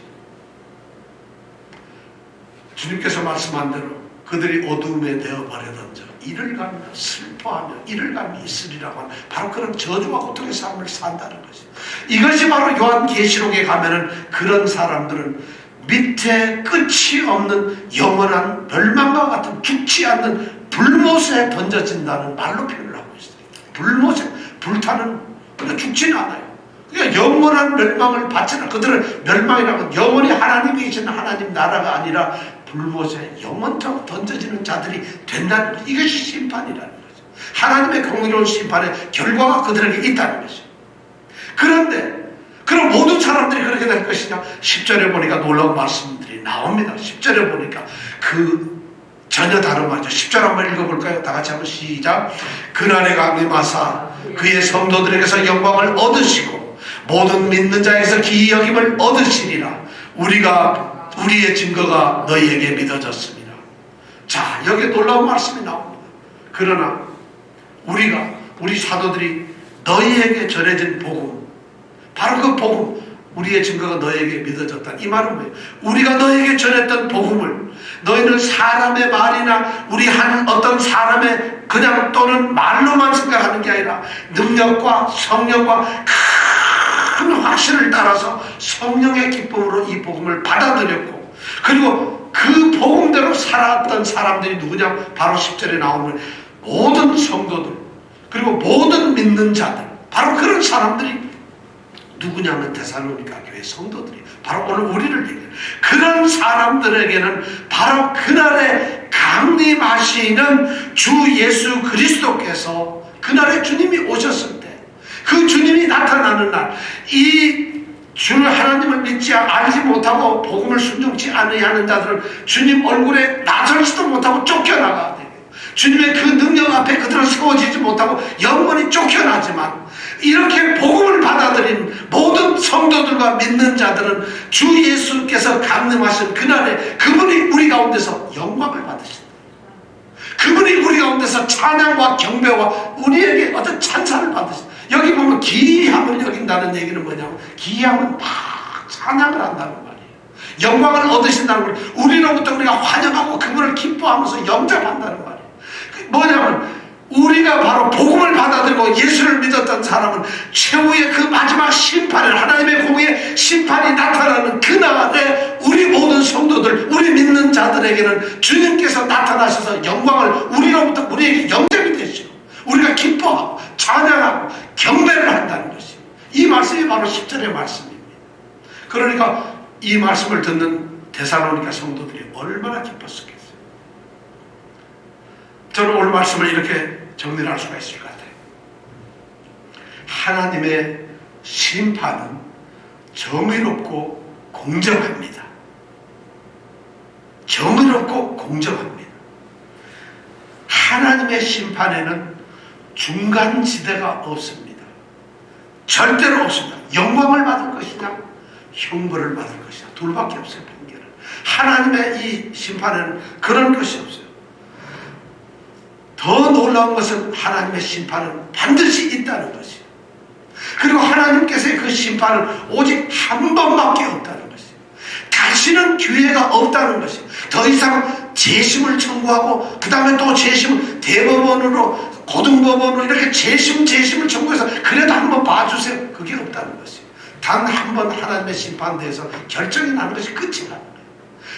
주님께서 말씀한 대로 그들이 어두움에 내어버려던 자, 이를 가며 슬퍼하며 이를 가며 있으리라고 하는 바로 그런 저주와 고통의 삶을 산다는 것이. 이것이 바로 요한계시록에 가면은 그런 사람들은 밑에 끝이 없는 영원한 멸망과 같은 죽지 않는 불못에 던져진다는 말로 표현을 하고 있어요. 불못에 불타는, 그러니까 죽지는 않아요. 그러니까 영원한 멸망을 받지는, 그들은 멸망이라고 영원히 하나님이 계신 하나님 나라가 아니라 불못에 영원토록 던져지는 자들이 된다는 것. 이것이 심판이라는 거죠. 하나님의 공의로운 심판의 결과가 그들에게 있다는 것이죠. 그런데 그럼 모든 사람들이 그렇게 될 것이냐? 10절에 보니까 놀라운 말씀들이 나옵니다. 10절에 보니까 전혀 다른 말이죠. 10절 한번 읽어볼까요? 다 같이 한번 시작. 그날에 강림하사 그의 성도들에게서 영광을 얻으시고 모든 믿는 자에게서 기이 여김을 얻으시리라. 우리의 증거가 너희에게 믿어졌습니다. 자, 여기에 놀라운 말씀이 나옵니다. 그러나 우리 사도들이 너희에게 전해진 복음, 바로 그 복음, 우리의 증거가 너희에게 믿어졌다. 이 말은 뭐예요? 우리가 너희에게 전했던 복음을 너희는 사람의 말이나 우리 한 어떤 사람의 그냥 또는 말로만 생각하는 게 아니라 능력과 성령과 큰 확신을 따라서 성령의 기쁨으로 이 복음을 받아들였고, 그리고 그 복음대로 살았던 사람들이 누구냐? 바로 10절에 나오는 모든 성도들, 그리고 모든 믿는 자들, 바로 그런 사람들이 누구냐면 데살로니가 교회 성도들이 바로 오늘 우리를 얘기해요. 그런 사람들에게는 바로 그날에 강림하시는 주 예수 그리스도께서, 그날에 주님이 오셨을 때, 그 주님이 나타나는 날, 이 주 하나님을 믿지 알지 못하고 복음을 순종치 않으하는 자들은 주님 얼굴에 나설지도 못하고 쫓겨나가야 돼요. 주님의 그 능력 앞에 그들은 세워지지 못하고 영원히 쫓겨나지만, 이렇게 복음을 받아들인 모든 성도들과 믿는 자들은 주 예수께서 강림하신 그날에 그분이 우리 가운데서 영광을 받으신다. 그분이 우리 가운데서 찬양과 경배와 우리에게 어떤 찬사를 받으신다. 여기 보면 기이함을 여긴다는 얘기는 뭐냐면, 기이함은 막 찬양을 한다는 말이에요. 영광을 얻으신다는 걸, 우리로부터 우리가 환영하고 그분을 기뻐하면서 영접한다는 말이에요. 뭐냐면 우리가 바로 복음을 받아들이고 예수를 믿었던 사람은 최후의 그 마지막 심판을, 하나님의 공의의 심판이 나타나는 그날에 우리 모든 성도들, 우리 믿는 자들에게는 주님께서 나타나셔서 영광을 우리로부터 우리에게 영접이 되시고 우리가 기뻐하고 찬양하고 경배를 한다는 것이, 이 말씀이 바로 10절의 말씀입니다. 그러니까 이 말씀을 듣는 데살로니가 성도들이 얼마나 기뻤었겠어요. 저는 오늘 말씀을 이렇게 정리를 할 수가 있을 것 같아요. 하나님의 심판은 정의롭고 공정합니다. 정의롭고 공정합니다. 하나님의 심판에는 중간지대가 없습니다. 절대로 없습니다. 영광을 받을 것이냐, 형벌을 받을 것이다. 둘밖에 없어요. 판결은. 하나님의 이 심판에는 그런 것이 없어요. 더 놀라운 것은 하나님의 심판은 반드시 있다는 것이에요. 그리고 하나님께서의 그 심판은 오직 한 번밖에 없다는 것이에요. 다시는 기회가 없다는 것이에요. 더 이상 재심을 청구하고 그 다음에 또 재심을 대법원으로 고등법원으로 이렇게 재심을 청구해서 그래도 한번 봐주세요. 그게 없다는 것이에요. 단 한 번 하나님의 심판에 대해서 결정이 나는 것이 끝이 나는 거예요.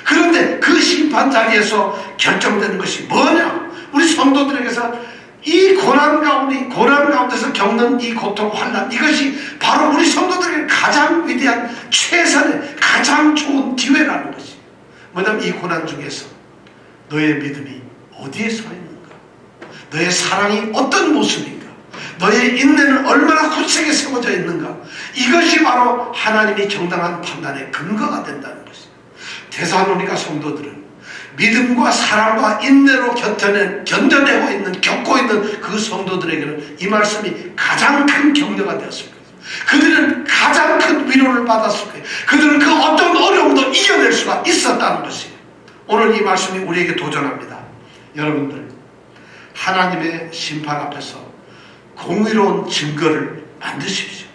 그런데 그 심판 자리에서 결정되는 것이 뭐냐? 우리 성도들에게서 이 고난 가운데서 겪는 이 고통, 환난, 이것이 바로 우리 성도들에게 가장 위대한 최선의 가장 좋은 기회라는 것이. 뭐냐면 이 고난 중에서 너의 믿음이 어디에 서 있는가? 너의 사랑이 어떤 모습인가? 너의 인내는 얼마나 굳세게 세워져 있는가? 이것이 바로 하나님이 정당한 판단의 근거가 된다는 것이에요. 데살로니가 성도들은 믿음과 사랑과 인내로 견뎌내고 있는, 겪고 있는 그 성도들에게는 이 말씀이 가장 큰 격려가 되었을 거예요. 그들은 가장 큰 위로를 받았을 거예요. 그들은 그 어떤 어려움도 이겨낼 수가 있었다는 것이에요. 오늘 이 말씀이 우리에게 도전합니다. 여러분들, 하나님의 심판 앞에서 공의로운 증거를 만드십시오.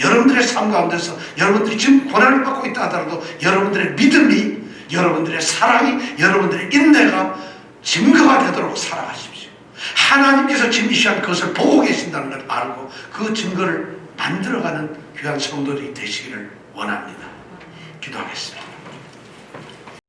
여러분들의 삶 가운데서 여러분들이 지금 고난을 받고 있다 하더라도 여러분들의 믿음이, 여러분들의 사랑이, 여러분들의 인내가 증거가 되도록 살아가십시오. 하나님께서 지금 이 시간 그것을 보고 계신다는 걸 알고 그 증거를 만들어가는 귀한 성도들이 되시기를 원합니다. 기도하겠습니다.